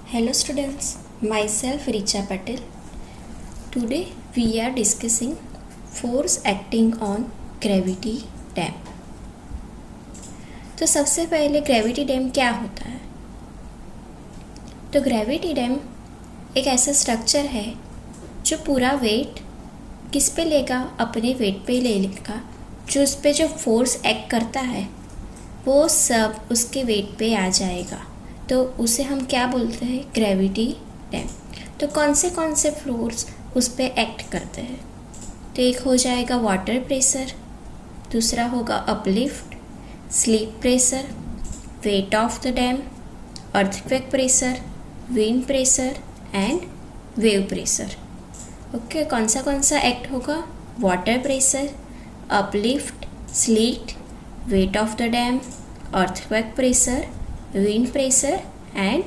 Hello students, myself Richa Patel. Today we are discussing force acting on gravity dam. तो सबसे पहले gravity dam क्या होता है? तो ग्रेविटी डैम एक ऐसा स्ट्रक्चर है जो पूरा वेट किस पे लेगा? अपने वेट पे ले लेगा। जो उस पे जो फोर्स एक्ट करता है वो सब उसके वेट पे आ जाएगा, तो उसे हम क्या बोलते हैं? Gravity dam. तो कौन से फोर्स उस पे एक्ट करते हैं? तो एक हो जाएगा वाटर प्रेशर, दूसरा होगा uplift, sleep pressure, wait of the dam, earthquake pressure, wind pressure and wave pressure. Okay, कौन सा एक्ट होगा? Water pressure, uplift, slit, wait of the dam, earthquake pressure, wind pressure and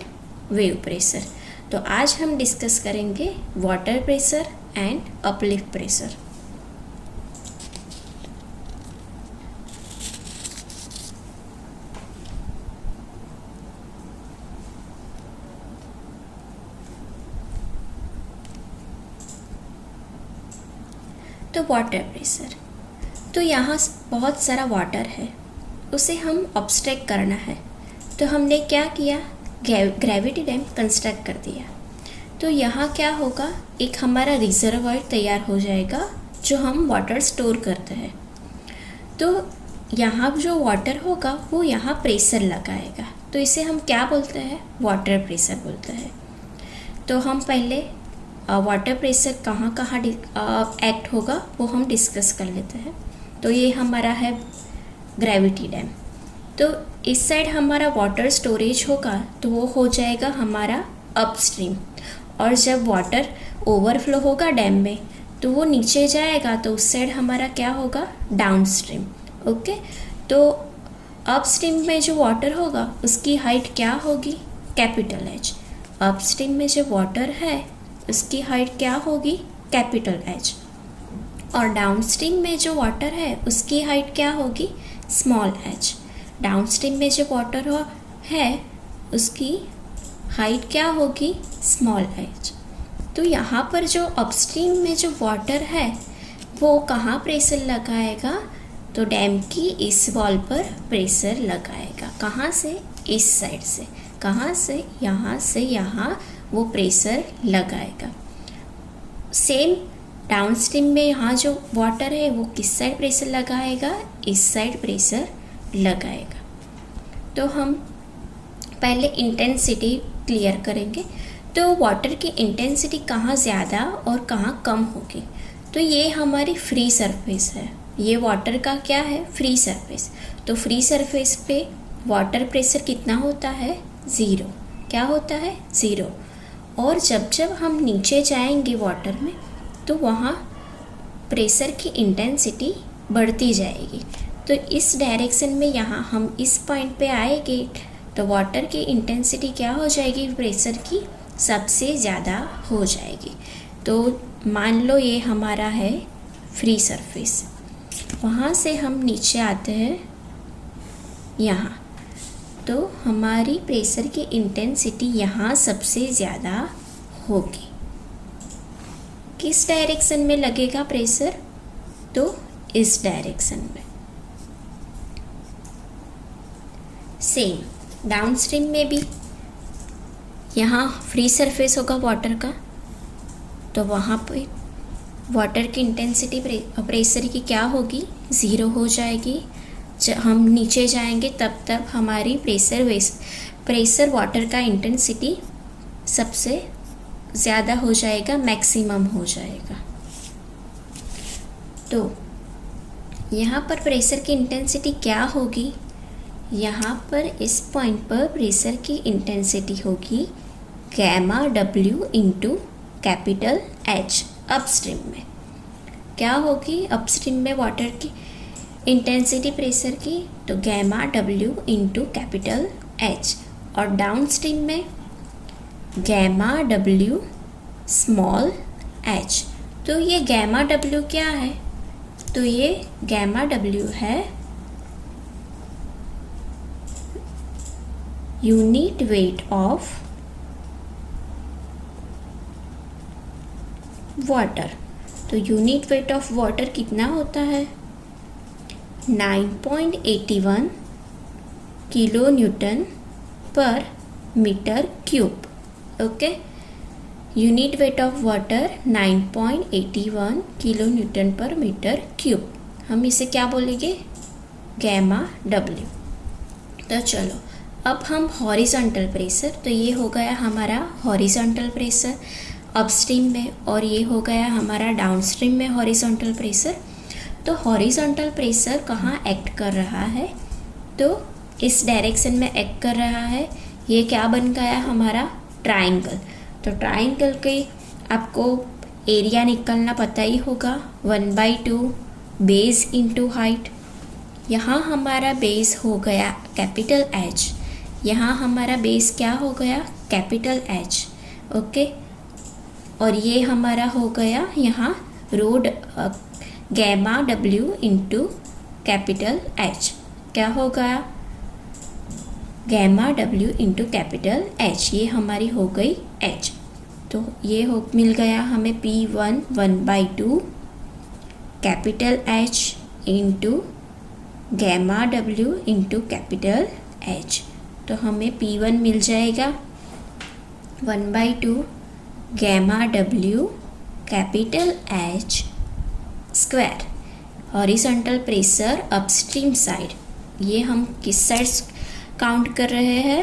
wave pressure. तो आज हम discuss करेंगे water pressure and uplift pressure. तो water pressure, तो यहाँ बहुत सारा वाटर है, उसे हम ऑब्स्ट्रैक्ट करना है। तो हमने क्या किया? ग्रेविटी डैम कंस्ट्रक्ट कर दिया। तो यहाँ क्या होगा? एक हमारा रिजर्वायर तैयार हो जाएगा जो हम वाटर स्टोर करते हैं। तो यहाँ जो वाटर होगा वो यहाँ प्रेशर लगाएगा, तो इसे हम क्या बोलते हैं? वाटर प्रेशर बोलते हैं। तो हम पहले वाटर प्रेशर कहाँ कहाँ एक्ट होगा वो हम डिस्कस कर लेते हैं। तो ये हमारा है ग्रेविटी डैम। तो इस साइड हमारा वाटर स्टोरेज होगा तो वो हो जाएगा हमारा अपस्ट्रीम, और जब वाटर ओवरफ्लो होगा डैम में तो वो नीचे जाएगा, तो उस साइड हमारा क्या होगा? डाउनस्ट्रीम। ओके, तो अपस्ट्रीम में जो वाटर होगा उसकी हाइट क्या होगी? Capital H. अपस्ट्रीम में जो वाटर है उसकी हाइट क्या होगी? Capital H. और डाउनस्ट्रीम में जो वाटर है उसकी हाइट क्या होगी? Small H. डाउनस्ट्रीम में जो वाटर है उसकी हाइट क्या होगी? Small H. तो यहाँ पर जो अपस्ट्रीम में जो वाटर है वो कहाँ प्रेशर लगाएगा? तो डैम की इस वॉल पर प्रेशर लगाएगा। कहाँ से? इस साइड से। कहाँ से? यहाँ से यहाँ वो प्रेशर लगाएगा। सेम डाउनस्ट्रीम में यहाँ जो वाटर है वो किस साइड प्रेशर लगाएगा? इस साइड प्रेशर लगाएगा। तो हम पहले इंटेंसिटी क्लियर करेंगे। तो वाटर की इंटेंसिटी कहाँ ज़्यादा और कहाँ कम होगी? तो ये हमारी फ्री सरफेस है। ये वाटर का क्या है? Free surface. तो फ्री सरफेस पे वाटर प्रेशर कितना होता है? ज़ीरो। क्या होता है? ज़ीरो। और जब हम नीचे जाएंगे वाटर में तो वहाँ प्रेशर की इंटेंसिटी बढ़ती जाएगी। तो इस डायरेक्शन में यहाँ हम इस पॉइंट पे आएंगे तो वाटर की इंटेंसिटी क्या हो जाएगी? प्रेशर की सबसे ज़्यादा हो जाएगी। तो मान लो ये हमारा है फ्री सरफेस, वहाँ से हम नीचे आते हैं यहाँ, तो हमारी प्रेशर की इंटेंसिटी यहाँ सबसे ज़्यादा होगी। किस डायरेक्शन में लगेगा प्रेशर? तो इस डायरेक्शन में। सेम डाउनस्ट्रीम में भी यहाँ फ्री सरफेस होगा वाटर का, तो वहाँ पे वाटर की इंटेंसिटी प्रेशर की क्या होगी? ज़ीरो हो जाएगी। जब हम नीचे जाएंगे तब हमारी प्रेशर वाटर का इंटेंसिटी सबसे ज़्यादा हो जाएगा, मैक्सिमम हो जाएगा। तो यहाँ पर प्रेशर की इंटेंसिटी क्या होगी? यहाँ पर इस पॉइंट पर प्रेशर की इंटेंसिटी होगी gamma W into capital H. Upstream में क्या होगी? अपस्ट्रीम में वाटर की इंटेंसिटी प्रेशर की तो gamma W into capital H, और डाउनस्ट्रीम में गैमा डब्ल्यू स्मॉल एच। तो ये गैमा डब्ल्यू क्या है? तो ये गैमा डब्ल्यू है यूनिट वेट ऑफ वाटर। तो यूनिट वेट ऑफ वाटर कितना होता है? 9.81 kilo newton per metre cube. Okay, unit weight of water 9.81 kilo newton per metre cube. हम इसे क्या बोलेंगे? Gamma W. तो चलो अब हम हॉरिजॉन्टल प्रेशर, तो ये हो गया हमारा हॉरिजॉन्टल प्रेशर अपस्ट्रीम में, और ये हो गया हमारा डाउनस्ट्रीम में हॉरिजॉन्टल प्रेशर। तो हॉरिजॉन्टल प्रेशर कहाँ एक्ट कर रहा है? तो इस डायरेक्शन में एक्ट कर रहा है। ये क्या बन गया हमारा? ट्राइंगल। तो ट्राइंगल के आपको एरिया निकलना पता ही होगा, 1/2 बेस इंटू हाइट। यहाँ हमारा बेस हो गया कैपिटल एच, यहाँ हमारा बेस क्या हो गया? Capital H. ओके, और ये हमारा हो गया यहाँ रोड gamma W into capital H. क्या हो गया? Gamma W into capital H. ये हमारी हो गई एच। तो ये हो मिल गया हमें P1 1/2 capital H into gamma W into capital H. तो हमें P1 मिल जाएगा 1/2 gamma W capital H square. Horizontal pressure upstream side, ये हम किस साइड काउंट कर रहे हैं?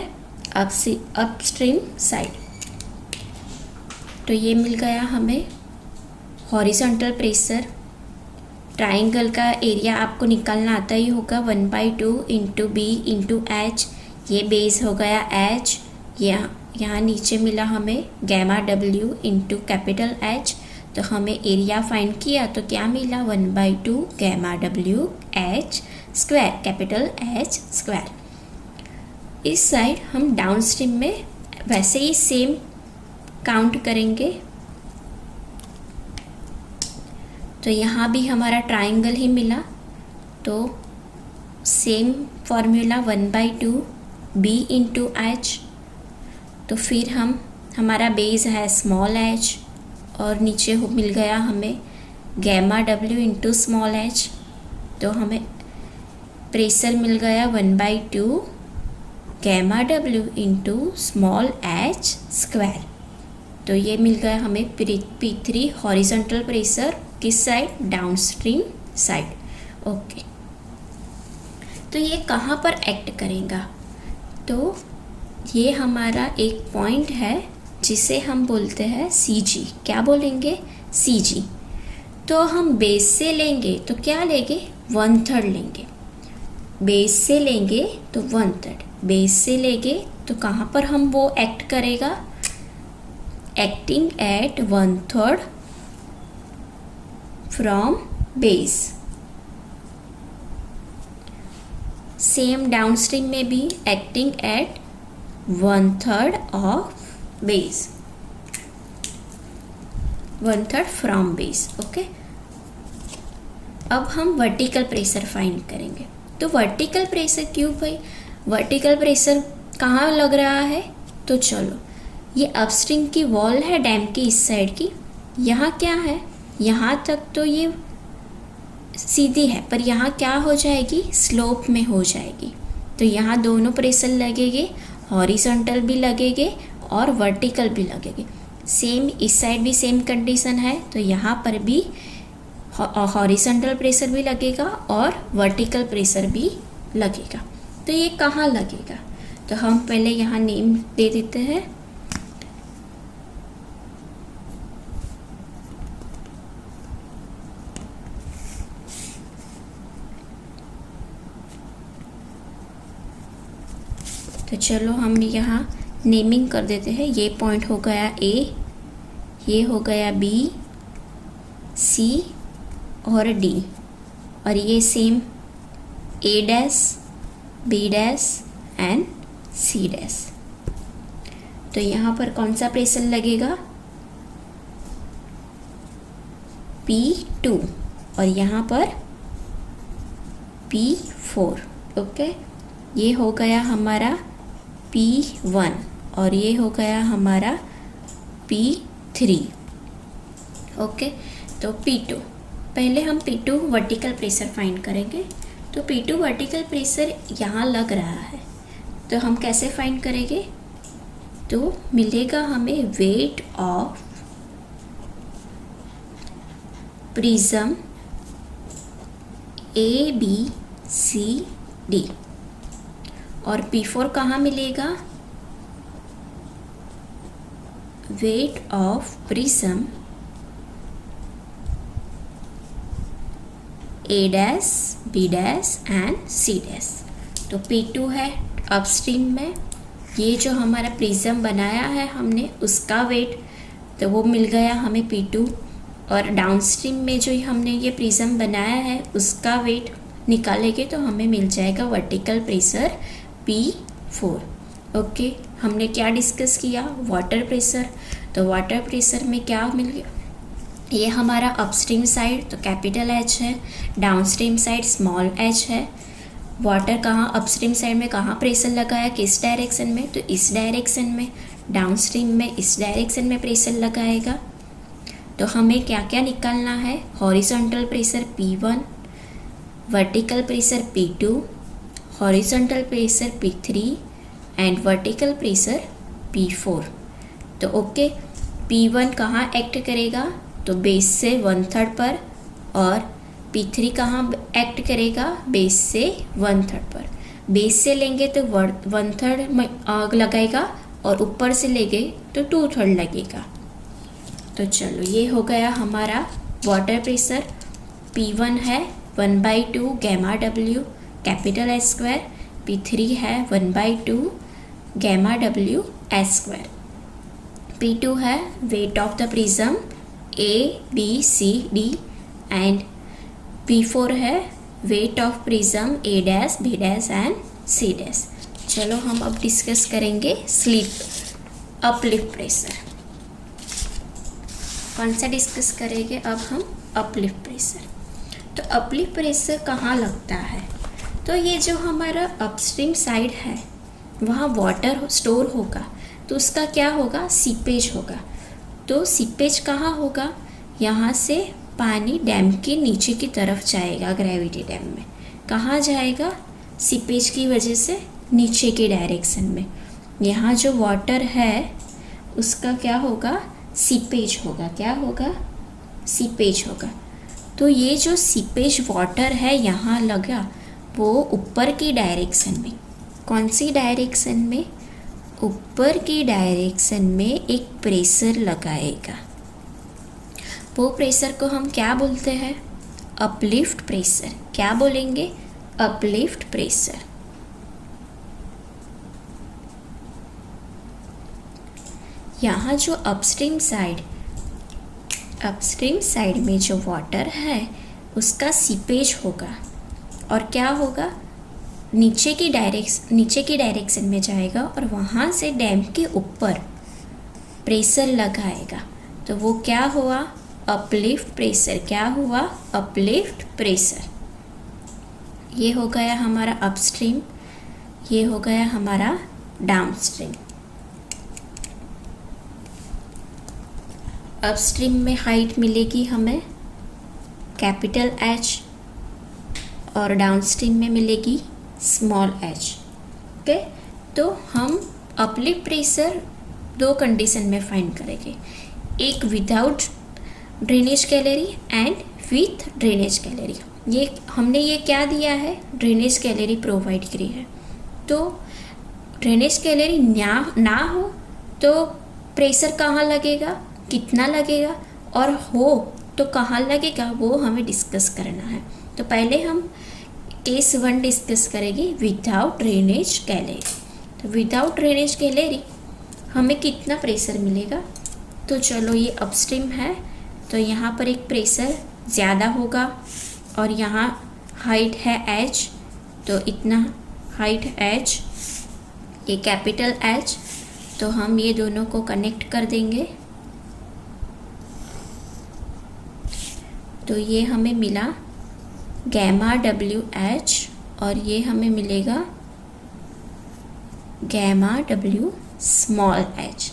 Upstream side. तो ये मिल गया हमें हॉरिजॉन्टल प्रेशर। ट्राइंगल का एरिया आपको निकालना आता ही होगा, 1/2 इंटू बी इंटू एच। ये बेस हो गया एच, यहाँ नीचे मिला हमें gamma W into capital H. तो हमें एरिया फाइंड किया तो क्या मिला? 1/2 gamma W H square, capital H square. इस साइड हम डाउन स्ट्रीम में वैसे ही सेम काउंट करेंगे। तो यहाँ भी हमारा ट्राइंगल ही मिला, तो same formula 1/2 B into H. तो फिर हमारा बेस है स्मॉल एच, और नीचे मिल गया हमें gamma W into small H. तो हमें प्रेशर मिल गया 1/2 gamma W into small H square. तो ये मिल गया हमें P3 हॉरिजॉन्टल प्रेशर किस साइड? Downstream side. ओके, तो ये कहाँ पर एक्ट करेगा? तो ये हमारा एक पॉइंट है जिसे हम बोलते हैं CG। क्या बोलेंगे? CG। तो हम बेस से लेंगे तो क्या लेंगे? 1/3 लेंगे। बेस से लेंगे तो 1/3, बेस से लेंगे तो कहाँ पर हम वो एक्ट करेगा? Acting at 1/3 from base. Same downstream में भी acting at 1/3 of base, 1/3 from base. Okay, अब हम वर्टिकल प्रेशर फाइंड करेंगे। तो वर्टिकल प्रेशर क्यों भाई? वर्टिकल प्रेशर कहाँ लग रहा है? तो चलो, ये अपस्ट्रीम की वॉल है डैम की इस साइड की। यहाँ क्या है? यहाँ तक तो ये सीधी है, पर यहाँ क्या हो जाएगी? स्लोप में हो जाएगी। तो यहाँ दोनों प्रेशर लगेंगे, हॉरिजॉन्टल भी लगेंगे और वर्टिकल भी लगेंगे। सेम इस साइड भी सेम कंडीशन है, तो यहाँ पर भी हॉरिजॉन्टल प्रेशर भी लगेगा और वर्टिकल प्रेशर भी लगेगा। तो ये कहाँ लगेगा? तो हम पहले यहाँ नेम दे देते हैं। तो चलो हम यहाँ नेमिंग कर देते हैं। ये पॉइंट हो गया A, ये हो गया B, C और D, और ये same A dash, B dash and C dash. तो यहाँ पर कौन सा प्रेशर लगेगा? P2, और यहाँ पर P4। ओके, ये हो गया हमारा P1 और ये हो गया हमारा P3। ओके, तो P2, पहले हम P2 वर्टिकल प्रेशर फाइंड करेंगे। तो P2 वर्टिकल प्रेशर यहाँ लग रहा है, तो हम कैसे फाइंड करेंगे? तो मिलेगा हमें वेट ऑफ प्रिज्म ABCD, और P4 कहाँ मिलेगा? Wait of prism A dash B dash and C dash. तो P2 है अपस्ट्रीम में, ये जो हमारा प्रिज्म बनाया है हमने उसका वेट, तो वो मिल गया हमें P2, और डाउनस्ट्रीम में जो हमने ये प्रिज्म बनाया है उसका वेट निकालेंगे तो हमें मिल जाएगा वर्टिकल प्रेशर P4। ओके, हमने क्या डिस्कस किया? Water pressure. तो वाटर प्रेशर में क्या मिल गया? ये हमारा अपस्ट्रीम साइड तो कैपिटल H है, डाउनस्ट्रीम साइड स्मॉल h है। वाटर कहाँ? अपस्ट्रीम साइड में कहाँ प्रेशर लगाया? किस डायरेक्शन में? तो इस डायरेक्शन में। डाउनस्ट्रीम में इस डायरेक्शन में प्रेशर लगाएगा। तो हमें क्या क्या निकालना है? Horizontal pressure P1, vertical pressure P2, horizontal pressure P3 and vertical pressure P4। तो ओके, P1 कहाँ एक्ट करेगा? तो बेस से 1/3 पर, और P3 कहाँ एक्ट करेगा? बेस से 1/3 पर। बेस से लेंगे तो 1/3 में आग लगाएगा, और ऊपर से लेंगे तो 2/3 लगेगा। तो चलो, ये हो गया हमारा वाटर प्रेशर। P1 है 1/2 gamma W capital H square, P3 है 1/2 gamma W H square, P2 है weight of the prism ABCD and P4 है weight of prism A dash B dash and C dash. चलो हम अब discuss करेंगे sleep uplift pressure. कौन सा discuss करेंगे अब हम? Uplift pressure. तो अपलिफ्ट प्रेशर कहाँ लगता है? तो ये जो हमारा अपस्ट्रीम साइड है वहाँ वाटर स्टोर होगा, तो उसका क्या होगा? सीपेज होगा। तो सीपेज कहाँ होगा? यहाँ से पानी डैम के नीचे की तरफ जाएगा ग्रेविटी डैम में। कहाँ जाएगा? सीपेज की वजह से नीचे के डायरेक्शन में। यहाँ जो वाटर है उसका क्या होगा? सीपेज होगा। क्या होगा? सीपेज होगा। तो ये जो सीपेज वाटर है यहाँ लगा, वो ऊपर की डायरेक्शन में। कौन सी डायरेक्शन में? ऊपर की डायरेक्शन में एक प्रेशर लगाएगा। वो प्रेशर को हम क्या बोलते हैं? Uplift pressure. क्या बोलेंगे? Uplift pressure. यहाँ जो अपस्ट्रीम साइड में जो वाटर है उसका सीपेज होगा, और क्या होगा? नीचे की डायरेक्शन में जाएगा, और वहाँ से डैम के ऊपर प्रेशर लगाएगा। तो वो क्या हुआ? Uplift pressure. क्या हुआ? Uplift pressure. ये हो गया हमारा अपस्ट्रीम, ये हो गया हमारा डाउनस्ट्रीम। अपस्ट्रीम में हाइट मिलेगी हमें कैपिटल H, और डाउनस्ट्रीम में मिलेगी स्मॉल h। ओके, तो हम अपलिफ्ट प्रेशर दो कंडीशन में फाइंड करेंगे, एक without drainage gallery and with drainage gallery. ये हमने ये क्या दिया है? ड्रेनेज गैलरी प्रोवाइड करी है। तो ड्रेनेज गैलरी ना हो तो प्रेशर कहाँ लगेगा, कितना लगेगा, और हो तो कहाँ लगेगा, वो हमें डिस्कस करना है। तो पहले हम केस 1 डिस्कस करेंगे, विदाउट ड्रेनेज गैलरी। तो विदाउट ड्रेनेज गैलरी हमें कितना प्रेशर मिलेगा? तो चलो, ये अपस्ट्रीम है तो यहाँ पर एक प्रेशर ज़्यादा होगा, और यहाँ हाइट है h, तो इतना हाइट h, ये कैपिटल H। तो हम ये दोनों को कनेक्ट कर देंगे, तो ये हमें मिला गैमा WH, और ये हमें मिलेगा गैमा W स्मॉल h।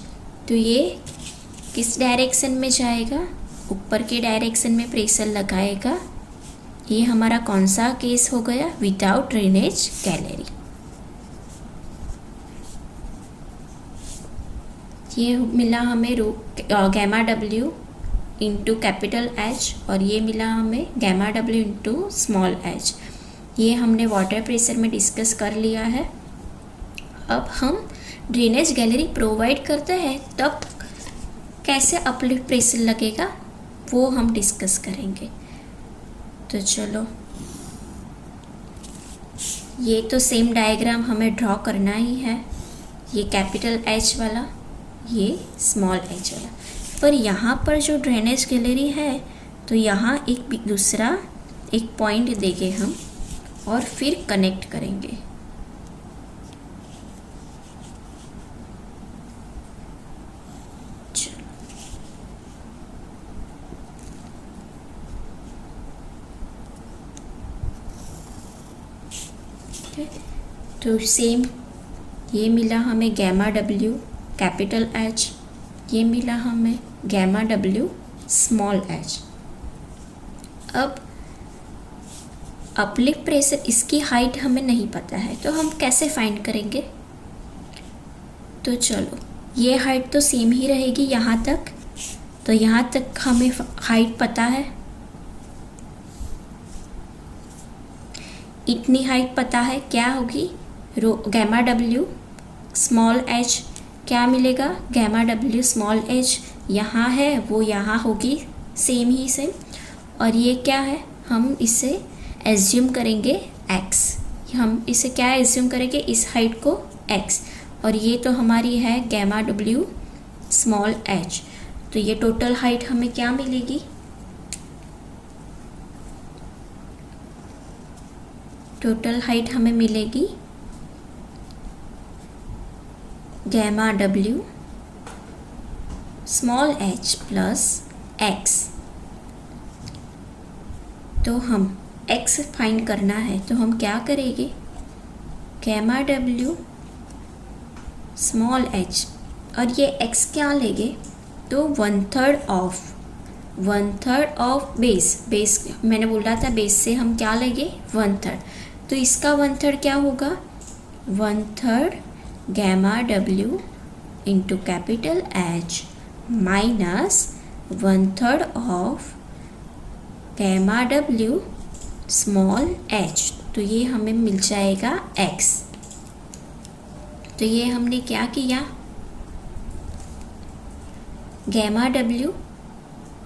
तो ये किस डायरेक्शन में जाएगा? ऊपर के डायरेक्शन में प्रेशर लगाएगा। ये हमारा कौन सा केस हो गया? Without drainage gallery. ये मिला हमें gamma W into capital H, और ये मिला हमें gamma W into small H. ये हमने वाटर प्रेशर में डिस्कस कर लिया है। अब हम ड्रेनेज गैलरी प्रोवाइड करते हैं तब कैसे अपलिफ्ट प्रेशर लगेगा वो हम डिस्कस करेंगे। तो चलो, ये तो सेम डायग्राम हमें ड्रॉ करना ही है। ये कैपिटल एच वाला, ये स्मॉल एच वाला। पर यहाँ पर जो ड्रेनेज गैलरी है तो यहाँ एक दूसरा एक पॉइंट देंगे हम और फिर कनेक्ट करेंगे। तो सेम ये मिला हमें गैमा डब्ल्यू कैपिटल एच, ये मिला हमें गैमा डब्ल्यू स्मॉल एच। अब अपलिफ्ट प्रेशर, इसकी हाइट हमें नहीं पता है तो हम कैसे फाइंड करेंगे? तो चलो, ये हाइट तो सेम ही रहेगी यहाँ तक, तो यहाँ तक हमें हाइट पता है, इतनी हाइट पता है। क्या होगी? गैमा डब्ल्यू स्मॉल एच, क्या मिलेगा? गैमा डब्ल्यू स्मॉल एच यहाँ है, वो यहाँ होगी, सेम ही सेम। और ये क्या है? हम इसे एज्यूम करेंगे एक्स। हम इसे क्या एज्यूम करेंगे? इस हाइट को एक्स, और ये तो हमारी है गैमा डब्ल्यू स्मॉल एच। तो ये टोटल हाइट हमें क्या मिलेगी? टोटल हाइट हमें मिलेगी gamma W small H plus X. तो हम एक्स फाइंड करना है तो हम क्या करेंगे? गैमा डब्ल्यू स्मॉल एच, और ये एक्स क्या लेंगे? तो 1/3 ऑफ बेस मैंने बोला था बेस से हम क्या लेंगे? 1/3। तो इसका 1/3 क्या होगा? 1/3 gamma W into capital H minus 1/3 of gamma W small H. तो ये हमें मिल जाएगा एक्स। तो ये हमने क्या किया? गैमा डब्ल्यू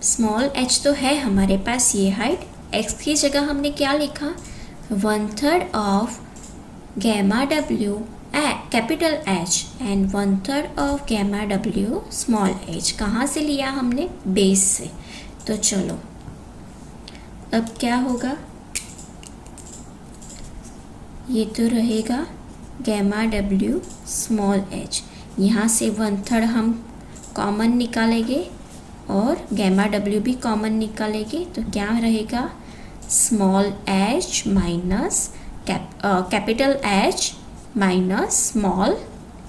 स्मॉल एच तो है हमारे पास ये हाइट, एक्स की जगह हमने क्या लिखा? 1/3 of gamma W capital H and 1/3 of gamma W small H. कहाँ से लिया हमने? बेस से। तो चलो, अब क्या होगा? ये तो रहेगा गैमा डब्ल्यू स्मॉल एच, यहाँ से 1/3 हम कॉमन निकालेंगे और गैमा डब्ल्यू भी कॉमन निकालेंगे। तो क्या रहेगा? Small H minus capital H minus small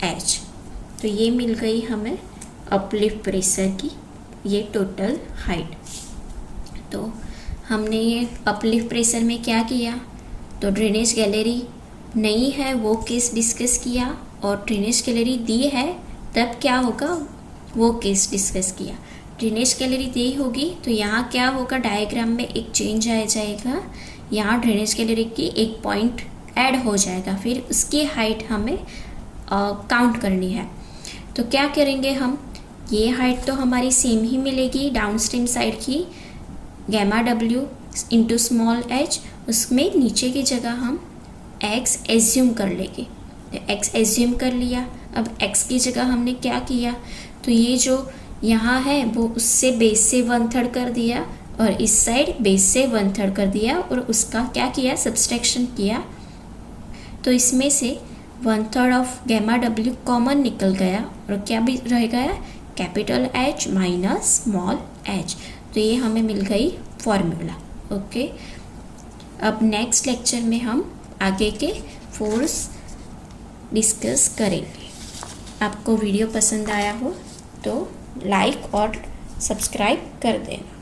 H. तो ये मिल गई हमें अपलिफ्ट प्रेशर की ये टोटल हाइट। तो हमने ये अपलिफ्ट प्रेशर में क्या किया? तो ड्रेनेज गैलरी नहीं है वो केस डिस्कस किया, और ड्रेनेज गैलरी दी है तब क्या होगा वो केस डिस्कस किया। ड्रेनेज गैलरी दी होगी तो यहाँ क्या होगा? डायग्राम में एक चेंज आ जाएगा, यहाँ ड्रेनेज गैलरी की एक पॉइंट ऐड हो जाएगा, फिर उसकी हाइट हमें काउंट करनी है। तो क्या करेंगे हम? ये हाइट तो हमारी सेम ही मिलेगी डाउनस्ट्रीम साइड की, gamma W into small H, उसमें नीचे की जगह हम एक्स एज्यूम कर लेंगे। तो एक्स एज्यूम कर लिया। अब एक्स की जगह हमने क्या किया? तो ये जो यहाँ है वो उससे बेस से 1/3 कर दिया, और इस साइड बेस से 1/3 कर दिया, और उसका क्या किया? सब्सट्रैक्शन किया। तो इसमें से 1/3 ऑफ गैमा डब्ल्यू कॉमन निकल गया, और क्या भी रह गया? Capital H minus small H. तो ये हमें मिल गई फॉर्मूला। ओके, अब नेक्स्ट लेक्चर में हम आगे के फोर्स डिस्कस करेंगे। आपको वीडियो पसंद आया हो तो लाइक और सब्सक्राइब कर देना।